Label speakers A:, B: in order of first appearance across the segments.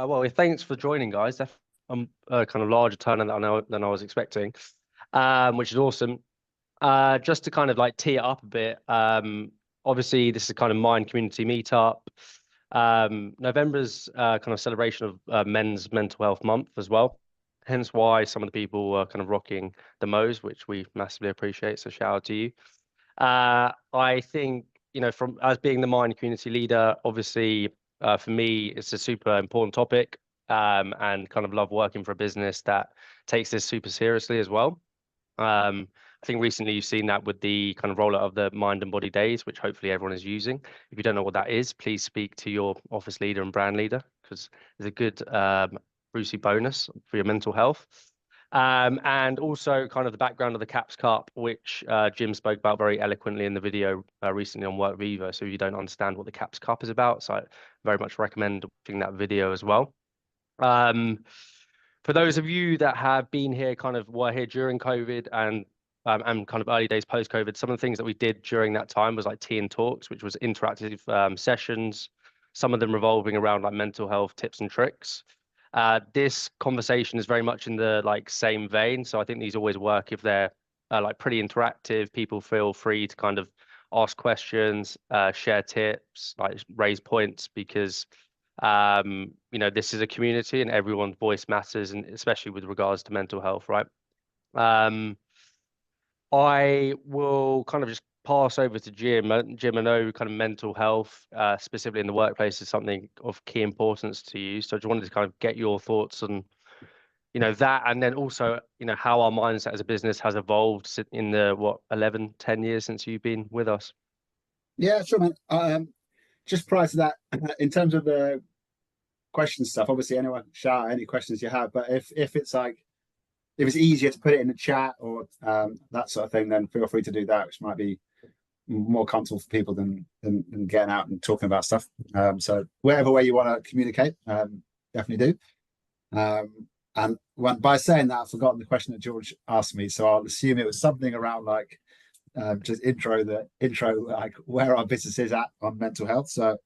A: Well, thanks for joining, guys. Kind of larger turnout than I was expecting, which is awesome. Just to kind of like tee it up a bit. Obviously, this is a kind of Mind community meetup. November's kind of celebration of Men's Mental Health Month as well. Hence why some of the people are kind of rocking the Mo's, which we massively appreciate. So shout out to you. I think, from as being the Mind community leader, obviously, for me, it's a super important topic, and kind of love working for a business that takes this super seriously as well. I think recently you've seen that with the kind of rollout of the Mind and Body Days, which hopefully everyone is using. If you don't know what that is, please speak to your office leader and brand leader because there's a good Brucey bonus for your mental health. And also kind of the background of the CAPS Cup, which Jim spoke about very eloquently in the video recently on Work Viva. So if you don't understand what the CAPS Cup is about, so I very much recommend watching that video as well. For those of you that have been here, kind of were here during COVID and kind of early days post-COVID, some of the things that we did during that time was like tea and talks, which was interactive sessions, some of them revolving around like mental health tips and tricks. This conversation is very much in the like same vein. So I think these always work if they're like pretty interactive. People feel free to kind of ask questions, share tips, like raise points because this is a community and everyone's voice matters, and especially with regards to mental health, right? I will kind of just pass over to Jim. Jim, I know kind of mental health, specifically in the workplace, is something of key importance to you. So I just wanted to kind of get your thoughts on, that, and then also, how our mindset as a business has evolved in the, 11, 10 years since you've been with us.
B: Yeah, sure, man. Just prior to that, in terms of the question stuff, obviously anyone shout out any questions you have, but if it's easier to put it in the chat or that sort of thing, then feel free to do that, which might be more comfortable for people than getting out and talking about stuff. So whatever way you want to communicate, definitely do. And by saying that, I've forgotten the question that George asked me, so I'll assume it was something around like just intro like where our business is at on mental health. So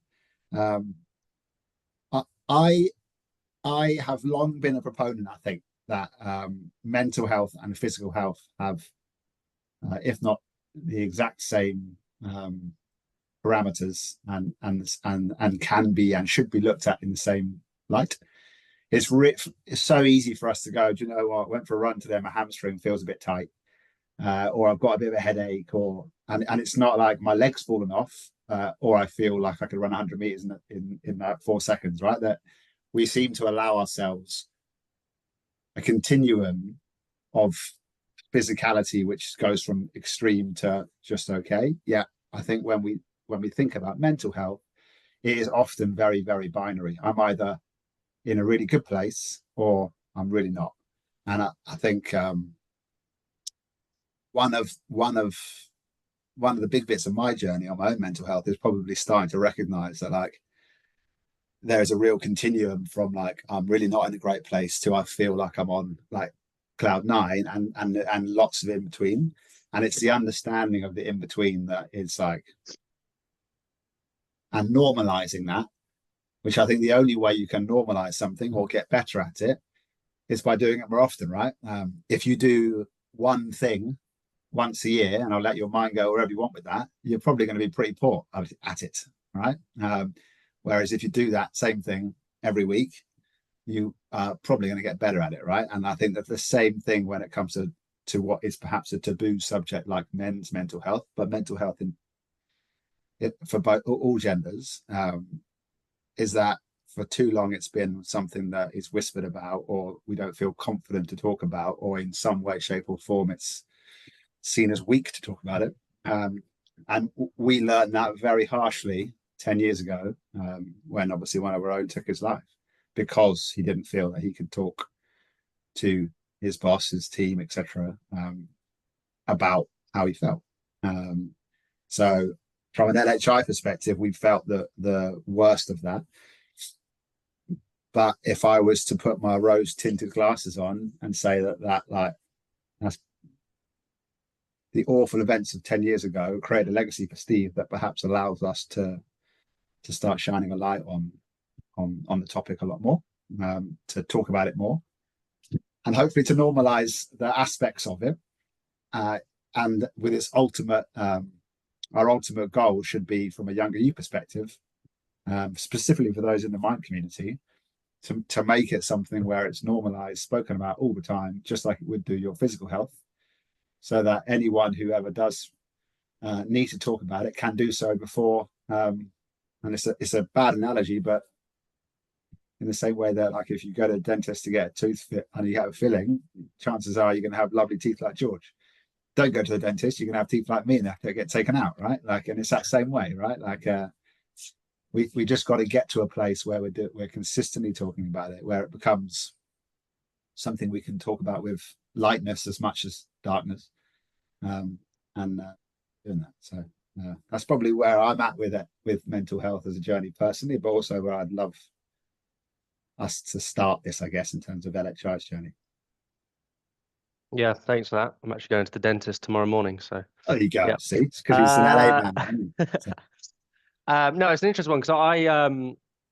B: I have long been a proponent, I think, that mental health and physical health have, if not the exact same parameters, and can be and should be looked at in the same light. It's so easy for us to go, do you know what? I went for a run today, my hamstring feels a bit tight, or I've got a bit of a headache, and it's not like my leg's fallen off, or I feel like I could run 100 meters in 4 seconds, right? That we seem to allow ourselves a continuum of physicality which goes from extreme to just okay. Yeah, I think when we think about mental health, it is often very, very binary. I'm either in a really good place or I'm really not. And I think one of the big bits of my journey on my own mental health is probably starting to recognize that like there's a real continuum from like I'm really not in a great place to I feel like I'm on like cloud nine, and lots of in between. And it's the understanding of the in between that is like, and normalizing that, which I think the only way you can normalize something or get better at it is by doing it more often, right? If you do one thing once a year and I'll let your mind go wherever you want with that, you're probably going to be pretty poor at it, right? Whereas if you do that same thing every week, you are probably going to get better at it, right? And I think that the same thing when it comes to what is perhaps a taboo subject like men's mental health, but mental health for both all genders, is that for too long it's been something that is whispered about, or we don't feel confident to talk about, or in some way, shape, or form it's seen as weak to talk about it. And we learned that very harshly 10 years ago, when obviously one of our own took his life because he didn't feel that he could talk to his boss, his team, etc., about how he felt. So from an LHI perspective, we felt the worst of that. But if I was to put my rose tinted glasses on and say that's the awful events of 10 years ago create a legacy for Steve that perhaps allows us to start shining a light on the topic a lot more. to talk about it more, and hopefully to normalize the aspects of it. And with its ultimate, our ultimate goal should be, from a younger you perspective, specifically for those in the mind community, to make it something where it's normalized, spoken about all the time, just like it would do your physical health, so that anyone who ever does need to talk about it can do so before. And it's a bad analogy, but in the same way that, like, if you go to a dentist to get a tooth fit and you have a filling, chances are you're going to have lovely teeth like George. Don't go to the dentist, you're going to have teeth like me and they get taken out, right? Like, and it's that same way, right? Like, we just got to get to a place where we're consistently talking about it, where it becomes something we can talk about with lightness as much as darkness, and doing that. So that's probably where I'm at with it, with mental health as a journey personally, but also where I'd love us to start this, I guess, in terms of LHI's journey.
A: Yeah, thanks for that. I'm actually going to the dentist tomorrow morning, so
B: There you go.
A: yeah.
B: See, it's because he's an LA man. So,
A: No, it's an interesting one because I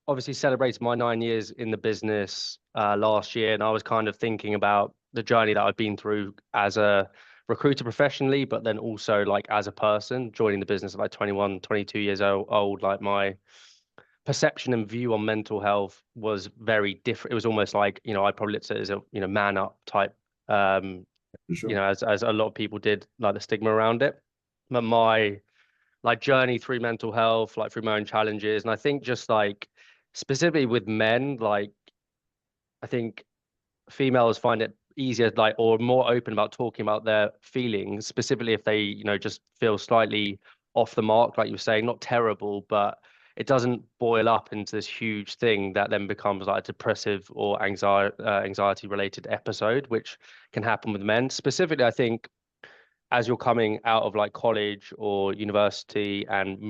A: obviously celebrated my 9 years in the business last year, and I was kind of thinking about the journey that I've been through as a recruiter professionally, but then also like as a person joining the business at like 21, 22 years old. Like, my perception and view on mental health was very different. It was almost like, I probably looked at it as a, man up type,
B: for sure.
A: as a lot of people did, like the stigma around it. But my like journey through mental health, like through my own challenges, and I think just like specifically with men, like I think females find it easier, like, or more open about talking about their feelings, specifically if they, just feel slightly off the mark, like you were saying, not terrible, but it doesn't boil up into this huge thing that then becomes like a depressive or anxiety related episode, which can happen with men. Specifically, I think as you're coming out of like college or university and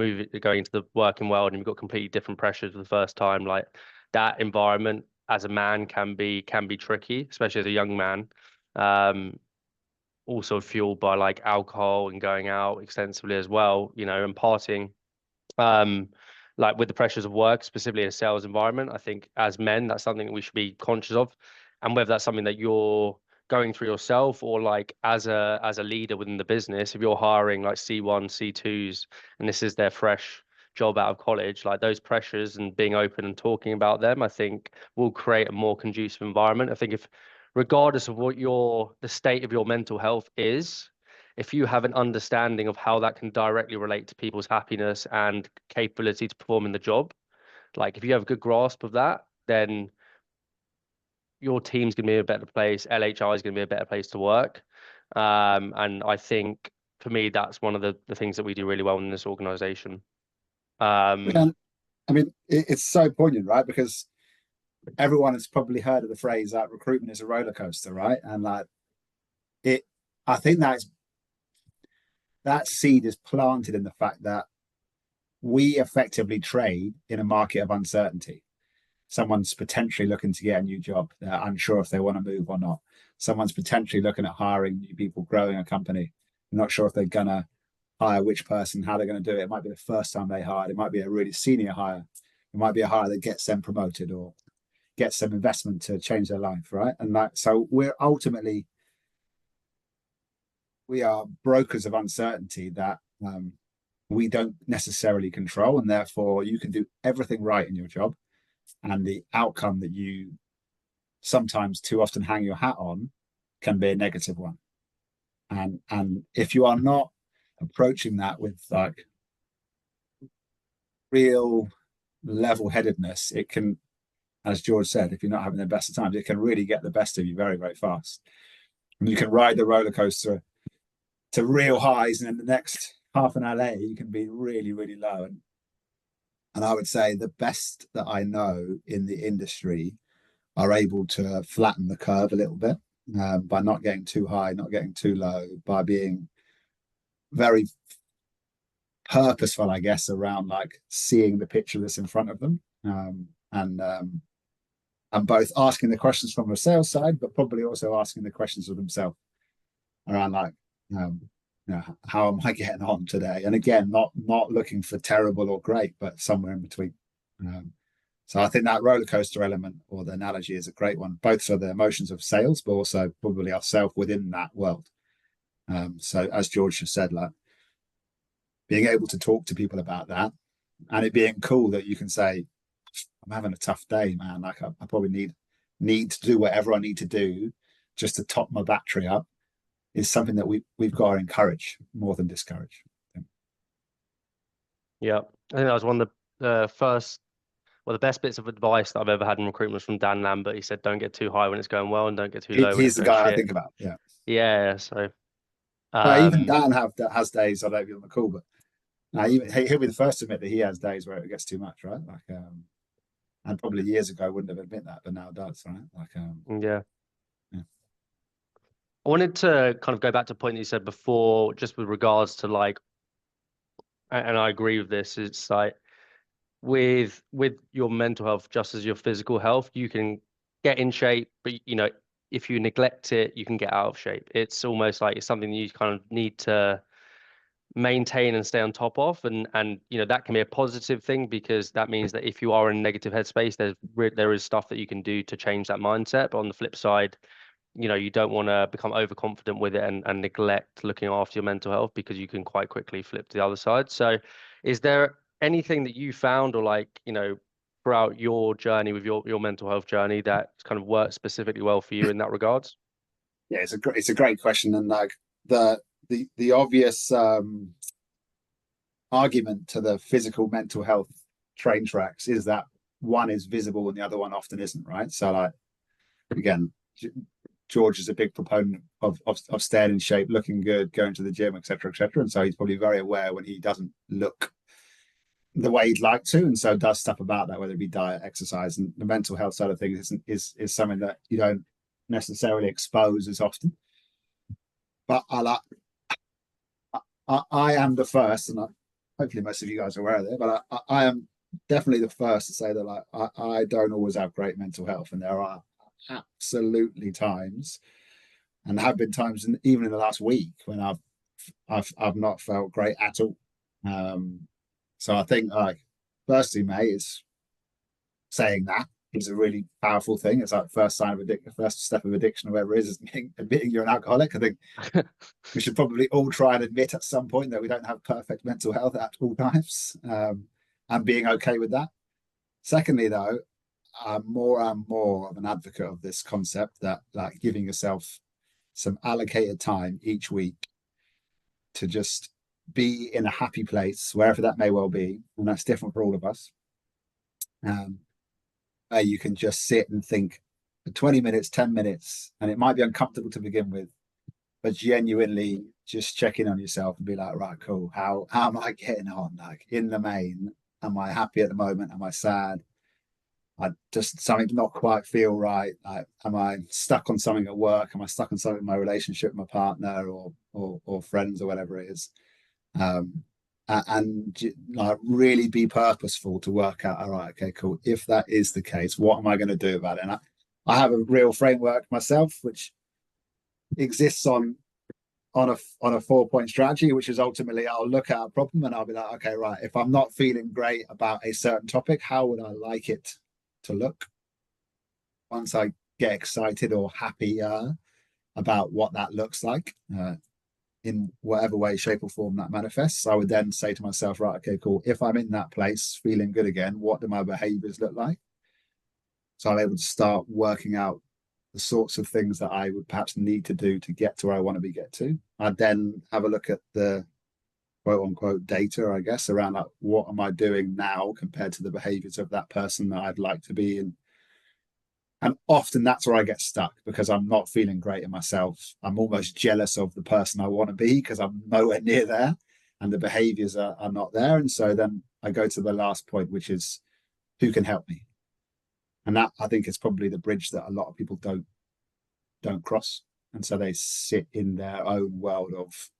A: going into the working world, and you've got completely different pressures for the first time, like that environment as a man can be tricky, especially as a young man. Um, Also fueled by like alcohol and going out extensively as well, and partying. Um, like with the pressures of work, specifically in a sales environment, I think as men, that's something that we should be conscious of. And whether that's something that you're going through yourself, or like as a leader within the business, if you're hiring like C1, C2s, and this is their fresh job out of college, like those pressures and being open and talking about them, I think will create a more conducive environment. I think if, regardless of what the state of your mental health is, if you have an understanding of how that can directly relate to people's happiness and capability to perform in the job, like if you have a good grasp of that, then your team's going to be a better place. LHI is going to be a better place to work. And I think for me, that's one of the things that we do really well in this organization.
B: Yeah, I mean, it's so poignant, right? Because everyone has probably heard of the phrase that recruitment is a roller coaster, right? And like it, I think that seed is planted in the fact that we effectively trade in a market of uncertainty. Someone's potentially looking to get a new job. They're unsure if they want to move or not. Someone's potentially looking at hiring new people, growing a company. Not sure if they're going to hire which person, how they're going to do it. It might be the first time they hired. It might be a really senior hire. It might be a hire that gets them promoted or gets some investment to change their life, right? And that, so we are brokers of uncertainty that we don't necessarily control, and therefore you can do everything right in your job, and the outcome that you sometimes too often hang your hat on can be a negative one. And if you are not approaching that with like real level-headedness, it can, as George said, if you're not having the best of times, it can really get the best of you very, very fast. And you can ride the roller coaster to real highs, and in the next half an hour you can be really, really low. And I would say the best that I know in the industry are able to flatten the curve a little bit, by not getting too high, not getting too low, by being very purposeful, I guess, around like seeing the picture that's in front of them, and both asking the questions from the sales side, but probably also asking the questions of themselves around like, how am I getting on today? And again, not looking for terrible or great, but somewhere in between. So I think that roller coaster element or the analogy is a great one, both for the emotions of sales, but also probably ourselves within that world. So as George has said, like being able to talk to people about that, and it being cool that you can say, I'm having a tough day, man. Like I probably need to do whatever I need to do just to top my battery up, is something that we've got to encourage more than discourage.
A: Yeah, I think that was one of the first, well, the best bits of advice that I've ever had in recruitment was from Dan Lambert. He said, "Don't get too high when it's going well, and don't get too low when it's
B: He's the
A: going
B: guy I
A: shit."
B: think about. Yeah.
A: Yeah, so
B: Even
A: um,
B: Dan has days. I don't be on the call, but even he'll be the first to admit that he has days where it gets too much, right? Like, and probably years ago wouldn't have admit that, but now does, right? Like,
A: yeah.
B: yeah.
A: I wanted to kind of go back to a point that you said before, just with regards to like, and I agree with this. It's like with your mental health, just as your physical health, you can get in shape, but if you neglect it, you can get out of shape. It's almost like it's something you kind of need to maintain and stay on top of, and that can be a positive thing because that means that if you are in a negative headspace, there is stuff that you can do to change that mindset. But on the flip side, you don't want to become overconfident with it and neglect looking after your mental health because you can quite quickly flip to the other side. So is there anything that you found or like, throughout your journey with your mental health journey that kind of worked specifically well for you in that regards?
B: Yeah, it's a great question, and like the the obvious argument to the physical mental health train tracks is that one is visible and the other one often isn't, right? So like again, George is a big proponent of staying in shape, looking good, going to the gym, etc., etc. And so he's probably very aware when he doesn't look the way he'd like to, and so does stuff about that, whether it be diet, exercise, and the mental health side of things is something that you don't necessarily expose as often. But I am the first, and hopefully most of you guys are aware of it, but I am definitely the first to say that like I don't always have great mental health, and there are absolutely times, and have been times, even in the last week, when I've not felt great at all. So I think like firstly, mate, is saying that is a really powerful thing. It's like the first sign of addiction, first step of addiction, or whatever it is admitting you're an alcoholic. I think we should probably all try and admit at some point that we don't have perfect mental health at all times, and being okay with that. Secondly, though, I'm more and more of an advocate of this concept that like giving yourself some allocated time each week to just be in a happy place, wherever that may well be, and that's different for all of us. Um, where you can just sit and think for 20 minutes, 10 minutes, and it might be uncomfortable to begin with, but genuinely just check in on yourself and be like, right, cool. How am I getting on? Like in the main, am I happy at the moment? Am I sad? I just something not quite feel right. Like, am I stuck on something at work? Am I stuck on something in my relationship with my partner or friends or whatever it is? Um, and like really be purposeful to work out. All right, okay, cool. If that is the case, what am I going to do about it? And I have a real framework myself, which exists on a 4 point strategy, which is ultimately I'll look at a problem and I'll be like, okay, right, if I'm not feeling great about a certain topic, how would I like it to look? Once I get excited or happier about what that looks like, in whatever way, shape, or form that manifests, I would then say to myself, right, okay, cool. If I'm in that place feeling good again, what do my behaviors look like? So I'm able to start working out the sorts of things that I would perhaps need to do to get to where I want to get to. I'd then have a look at the quote unquote data, I guess, around like what am I doing now compared to the behaviors of that person that I'd like to be in. And often that's where I get stuck because I'm not feeling great in myself. I'm almost jealous of the person I want to be because I'm nowhere near there and the behaviors are not there. And so then I go to the last point, which is who can help me? And that I think is probably the bridge that a lot of people don't cross. And so they sit in their own world of,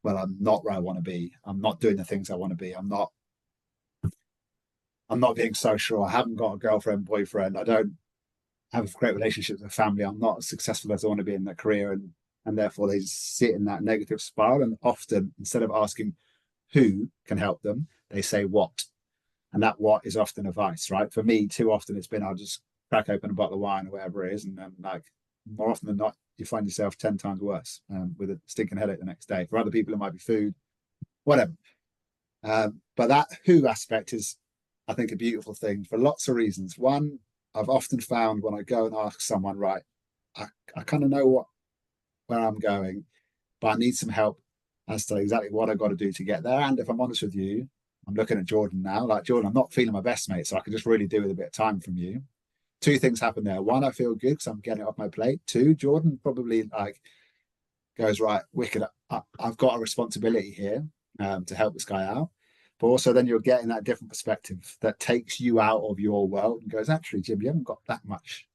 B: well, I'm not where I want to be. I'm not doing the things I want to be. I'm not being social. I haven't got a girlfriend, boyfriend. I don't have great relationships with family. I'm not as successful as I want to be in their career, and therefore they just sit in that negative spiral. And often, instead of asking who can help them, they say what. And that what is often a vice, right? For me, too often it's been I'll just crack open a bottle of wine or whatever it is, and then like more often than not, you find yourself 10 times worse with a stinking headache the next day. For other people, it might be food, whatever. But that who aspect is, I think, a beautiful thing for lots of reasons. One, I've often found when I go and ask someone, right, I kind of know where I'm going, but I need some help as to exactly what I've got to do to get there. And if I'm honest with you, I'm looking at Jordan now. Like, Jordan, I'm not feeling my best, mate, so I can just really do with a bit of time from you. Two things happen there. One, I feel good because I'm getting it off my plate. Two, Jordan probably like goes, right, wicked. I've got a responsibility here to help this guy out. But also then you're getting that different perspective that takes you out of your world and goes, actually, Jim, you haven't got that much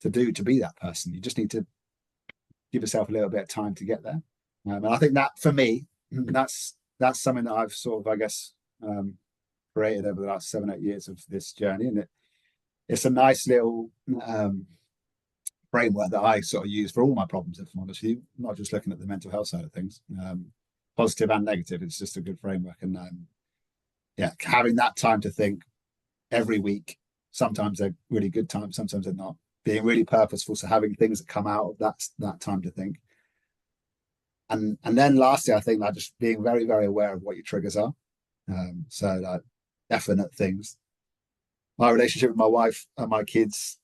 B: to do to be that person. You just need to give yourself a little bit of time to get there. And I think that for me, that's something that I've sort of, I guess, created over the last 7-8 years of this journey. And it's a nice little framework that I sort of use for all my problems, if I'm honest with you, not just looking at the mental health side of things, positive and negative. It's just a good framework. And yeah, having that time to think every week, sometimes they're really good times, sometimes they're not, being really purposeful. So having things that come out of that time to think. And then lastly, I think like just being very, very aware of what your triggers are. So like definite things. My relationship with my wife and my kids,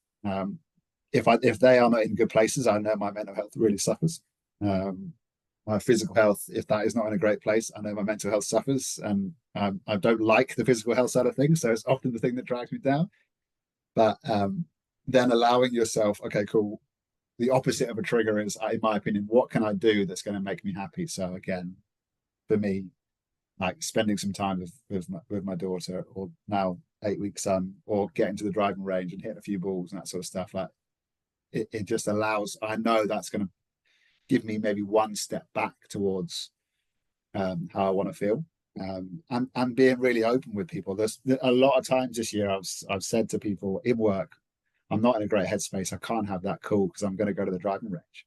B: if they are not in good places, I know my mental health really suffers. My physical health, if that is not in a great place, I know my mental health suffers, and I don't like the physical health side of things, so it's often the thing that drags me down. But then allowing yourself, okay, cool. The opposite of a trigger is, in my opinion, what can I do that's going to make me happy? So again, for me, like spending some time with my daughter, or now 8-week son, or getting to the driving range and hitting a few balls and that sort of stuff. Like it just allows. I know that's going to give me maybe one step back towards how I want to feel. And being really open with people. There's a lot of times this year I've said to people in work, I'm not in a great headspace. I can't have that call because I'm going to go to the driving range.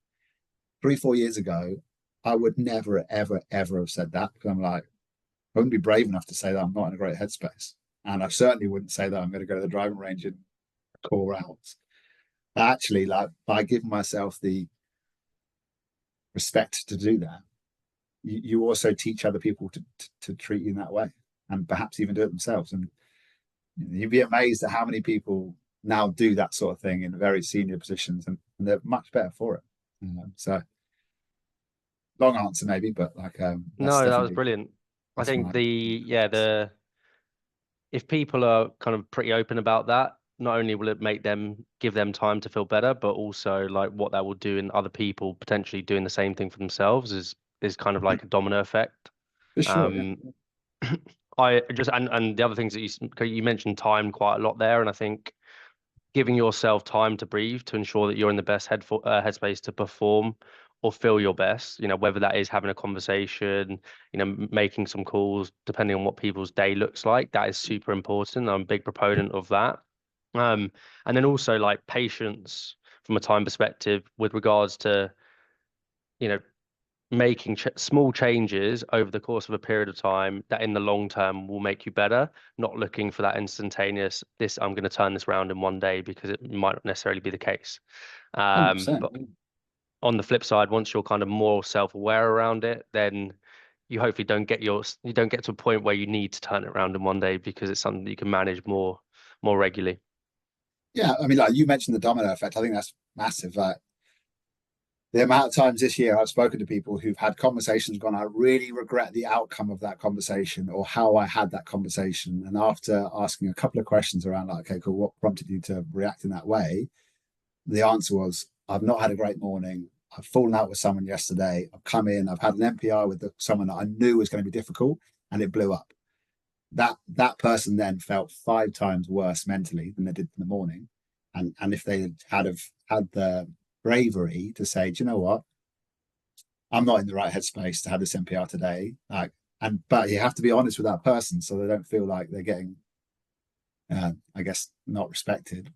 B: 3-4 years ago, I would never, ever, ever have said that, because I'm like, I wouldn't be brave enough to say that I'm not in a great headspace. And I certainly wouldn't say that I'm going to go to the driving range in 4 hours. Actually, like by giving myself the respect to do that, you also teach other people to treat you in that way, and perhaps even do it themselves. And you'd be amazed at how many people now do that sort of thing in very senior positions, and they're much better for it. So long answer maybe, but like that's
A: No, that was
B: definitely
A: brilliant. I
B: that's
A: think
B: my
A: the if people are kind of pretty open about that, not only will it make them give them time to feel better, but also like what that will do in other people potentially doing the same thing for themselves is kind of like a domino effect.
B: for sure. Yeah,
A: Um, I just and the other things that you mentioned time quite a lot there, and I think giving yourself time to breathe to ensure that you're in the best headspace to perform or feel your best, whether that is having a conversation, making some calls, depending on what people's day looks like, that is super important. I'm a big proponent of that. And then also like patience from a time perspective with regards to, you know, making small changes over the course of a period of time that in the long term will make you better, not looking for that instantaneous, I'm going to turn this around in one day, because it might not necessarily be the case.
B: 100%.
A: But on the flip side, once you're kind of more self-aware around it, then you don't get to a point where you need to turn it around in one day, because it's something that you can manage more regularly.
B: Yeah, I mean, like you mentioned the domino effect. I think that's massive. Like the amount of times this year I've spoken to people who've had conversations gone, I really regret the outcome of that conversation or how I had that conversation. And after asking a couple of questions around like, okay, cool, what prompted you to react in that way? The answer was, I've not had a great morning. I've fallen out with someone yesterday. I've come in, I've had an MPR with someone that I knew was going to be difficult, and it blew up. That person then felt 5 times worse mentally than they did in the morning. And if they had the bravery to say, do you know what? I'm not in the right headspace to have this MPR today. But you have to be honest with that person so they don't feel like they're getting, I guess, not respected.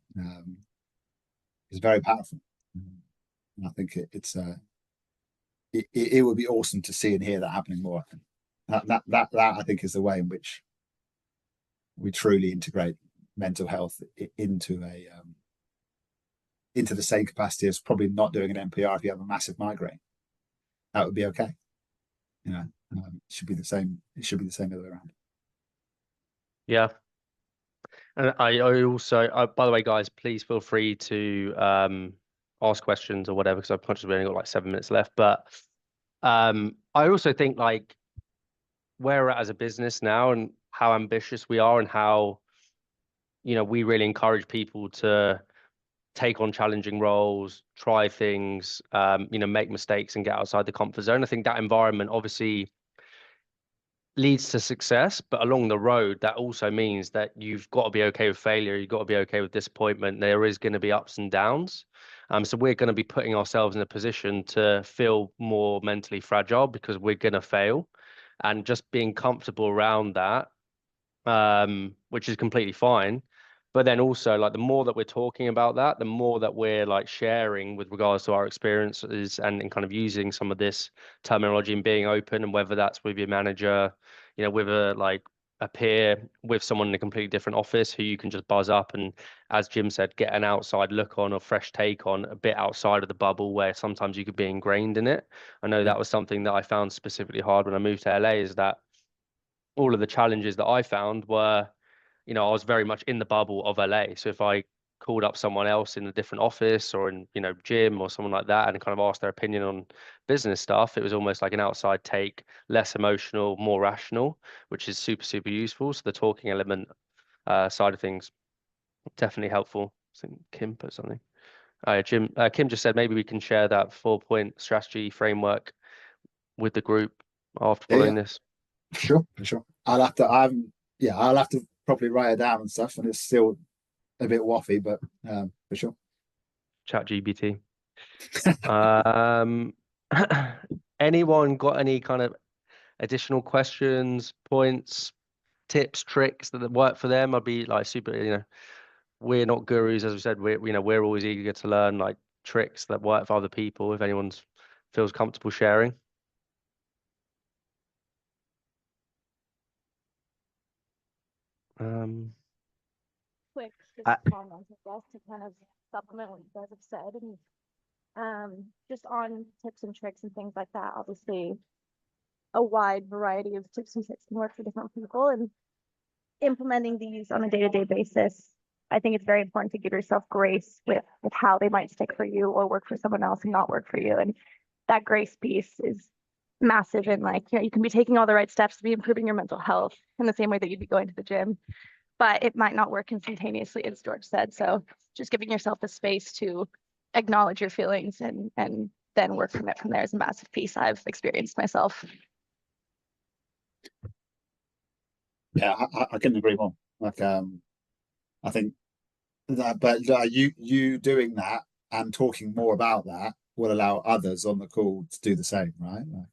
B: Is very powerful. And I think it would be awesome to see and hear that happening more. That I think is the way in which we truly integrate mental health into the same capacity as probably not doing an NPR if you have a massive migraine. That would be okay. It should be the same. It should be the same the other way around.
A: Yeah. And I also, by the way, guys, please feel free to ask questions or whatever, because I'm conscious we only got like 7 minutes left. But I also think like where we're at as a business now and how ambitious we are and how, we really encourage people to take on challenging roles, try things, make mistakes and get outside the comfort zone. I think that environment obviously leads to success, but along the road, that also means that you've got to be okay with failure. You've got to be okay with disappointment. There is going to be ups and downs. So we're going to be putting ourselves in a position to feel more mentally fragile because we're going to fail, and just being comfortable around that, which is completely fine. But then also, like, the more that we're talking about that, the more that we're like sharing with regards to our experiences and kind of using some of this terminology and being open, and whether that's with your manager, with a peer, with someone in a completely different office who you can just buzz up and, as Jim said, get an outside look on or fresh take on, a bit outside of the bubble where sometimes you could be ingrained in it. I know
B: Yeah.
A: that was something that I found specifically hard when I moved to LA, is that all of the challenges that I found were, I was very much in the bubble of LA. So if I called up someone else in a different office or in, gym or someone like that and kind of asked their opinion on business stuff, it was almost like an outside take, less emotional, more rational, which is super, super useful. So the talking element side of things, definitely helpful. I think Kim put something. Kim just said maybe we can share that 4-point strategy framework with the group after
B: Yeah, yeah,
A: following this.
B: for sure. I'll have to properly write it down and stuff, and it's still a bit waffy, but for sure.
A: Chat GBT. Um, anyone got any kind of additional questions, points, tips, tricks that work for them? I'd be like super, we're not gurus, as we said, we're always eager to learn like tricks that work for other people if anyone feels comfortable sharing.
C: Quick, just
A: I,
C: comments, I guess, to kind of supplement what you guys have said. And just on tips and tricks and things like that, obviously a wide variety of tips and tricks can work for different people, and implementing these on a day-to-day basis. I think it's very important to give yourself grace with how they might stick for you or work for someone else and not work for you. And that grace piece is massive. And like, you can be taking all the right steps to be improving your mental health in the same way that you'd be going to the gym, but it might not work instantaneously, as George said. So just giving yourself the space to acknowledge your feelings and then work from it from there is a massive piece I've experienced myself.
B: Yeah, I couldn't agree more. Like, I think that, but you doing that and talking more about that will allow others on the call to do the same, right? Like,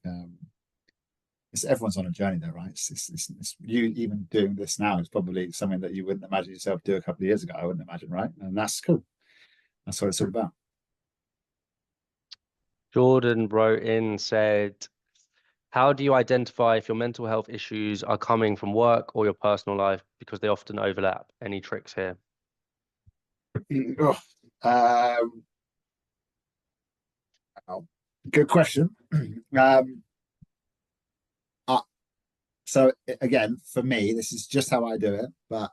B: everyone's on a journey there, right? It's you even doing this now is probably something that you wouldn't imagine yourself do a couple of years ago. I wouldn't imagine, right? And that's cool. That's what it's all about.
A: Jordan wrote in, said, how do you identify if your mental health issues are coming from work or your personal life? Because they often overlap. Any tricks here?
B: Good question. So again, for me, this is just how I do it, but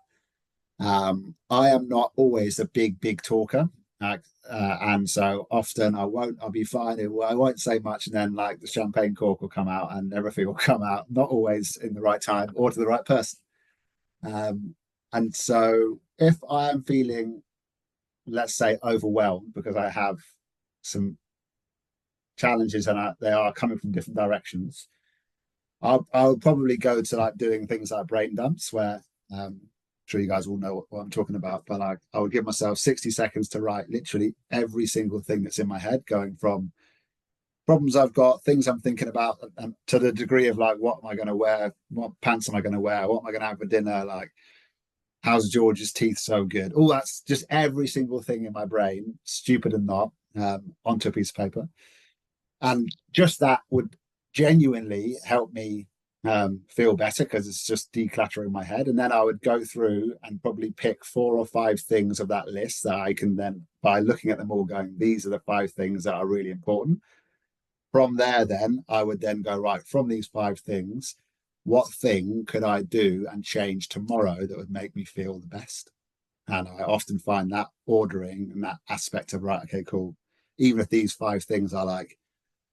B: I am not always a big talker. And so often I'll be fine. I won't say much, and then like the champagne cork will come out and everything will come out, not always in the right time or to the right person. And so if I am feeling, let's say, overwhelmed because I have some challenges and they are coming from different directions, I'll probably go to like doing things like brain dumps where I'm sure you guys all know what I'm talking about, but like I would give myself 60 seconds to write literally every single thing that's in my head, going from problems I've got, things I'm thinking about, and to the degree of like, what am I going to wear? What pants am I going to wear? What am I going to have for dinner? Like, how's George's teeth so good? All that's just every single thing in my brain, stupid and not, onto a piece of paper. And just that would genuinely help me feel better because it's just decluttering my head. And then I would go through and probably pick 4 or 5 things of that list that I can then, by looking at them all, going, these are the 5 things that are really important. From there, then I would then go, right, from these 5 things, what thing could I do and change tomorrow that would make me feel the best? And I often find that ordering and that aspect of, right, okay, cool. Even if these 5 things are like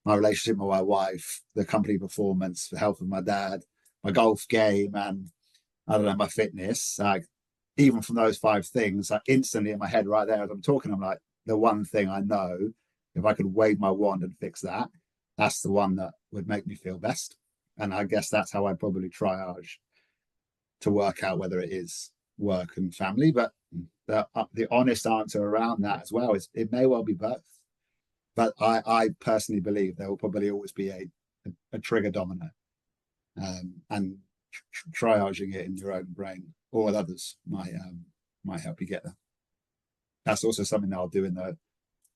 B: my relationship with my wife, the company performance, the health of my dad, my golf game, and I don't know, my fitness, like even from those 5 things, like instantly in my head right there as I'm talking, I'm like, the one thing I know, if I could wave my wand and fix that, that's the one that would make me feel best. And I guess that's how I'd probably triage to work out whether it is work and family. But the honest answer around that as well is it may well be both. But I personally believe there will probably always be a trigger domino, and triaging it in your own brain or with others might help you get there. That's also something that I'll do in the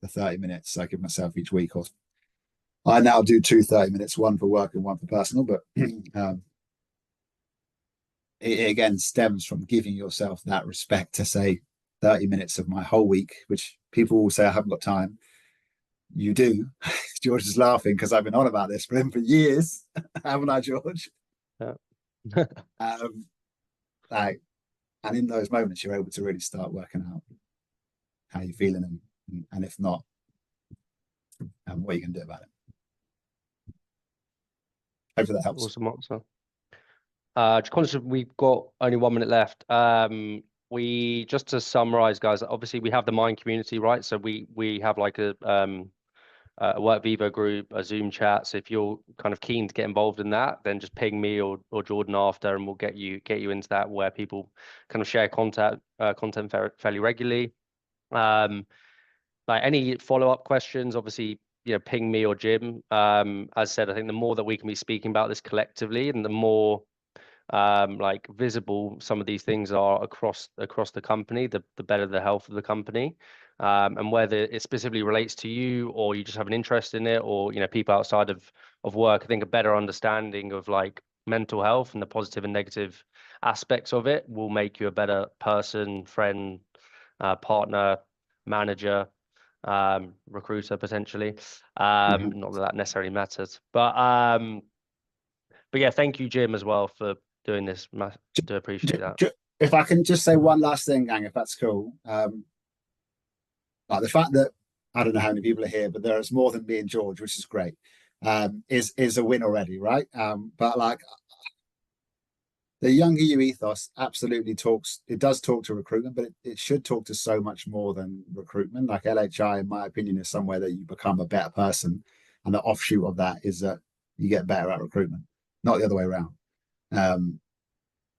B: 30 minutes I give myself each week. Or I now do 2 30 minutes, one for work and one for personal. But it again stems from giving yourself that respect to say 30 minutes of my whole week, which people will say I haven't got time. You do. George is laughing because I've been on about this for him for years, haven't I, George?
A: Yeah.
B: Like, and in those moments, you're able to really start working out how you're feeling, and if not, what you can do about it. Hopefully that helps.
A: Awesome answer. Just conscious we've got only 1 minute left. We just to summarize, guys. Obviously, we have the Mind community, right? So we have like a Work Vivo group, a Zoom chat. So if you're kind of keen to get involved in that, then just ping me or Jordan after, and we'll get you into that, where people kind of share content fairly regularly. Like any follow-up questions, obviously, ping me or Jim. As said, I think the more that we can be speaking about this collectively, and the more like visible some of these things are across the company, the better the health of the company. And whether it specifically relates to you, or you just have an interest in it, or people outside of work, I think a better understanding of like mental health and the positive and negative aspects of it will make you a better person, friend, partner, manager, recruiter potentially. Not that necessarily matters, but yeah, thank you, Jim, as well, for doing this. Do appreciate that.
B: If I can just say one last thing, gang, if that's cool. Like the fact that I don't know how many people are here, but there is more than me and George, which is great. Is a win already, right? But like the younger you ethos absolutely does talk to recruitment, but it should talk to so much more than recruitment. Like LHI, in my opinion, is somewhere that you become a better person, and the offshoot of that is that you get better at recruitment, not the other way around.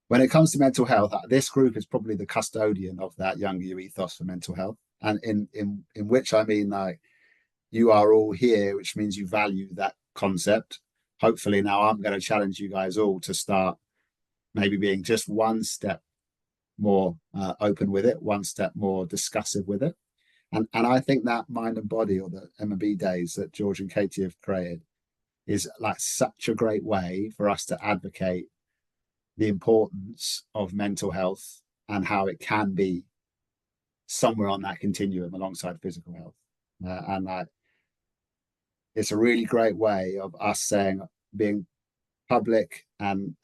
B: When it comes to mental health, this group is probably the custodian of that younger you ethos for mental health, and in which I mean, like, you are all here, which means you value that concept. Hopefully now I'm going to challenge you guys all to start maybe being just one step more open with it, one step more discussive with it. And I think that Mind and Body, or the M&B days that George and Katie have created, is like such a great way for us to advocate the importance of mental health and how it can be somewhere on that continuum alongside physical health. And it's a really great way of us saying, being public and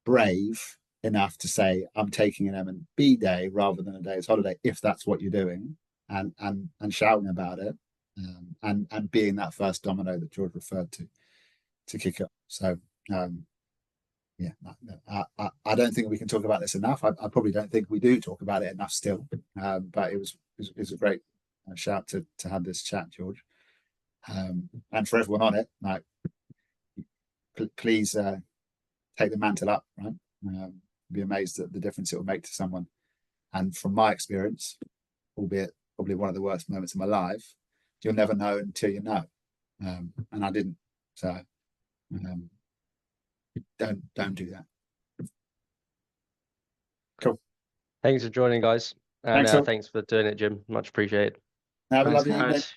B: brave enough to say, I'm taking an M&B day rather than a day's holiday, if that's what you're doing, and shouting about it, and being that first domino that George referred to kick up. So yeah, I don't think we can talk about this enough. I probably don't think we do talk about it enough still. But it was a great shout to have this chat, George. And for everyone on it, like, please take the mantle up, right? Be amazed at the difference it will make to someone. And from my experience, albeit probably one of the worst moments of my life, you'll never know until you know. And I didn't. So don't do that. Cool.
A: Thanks for joining, guys. And
B: Thanks
A: thanks for doing it, Jim. Much appreciated.
B: Have a
D: Thanks,
B: lovely evening.
D: guys.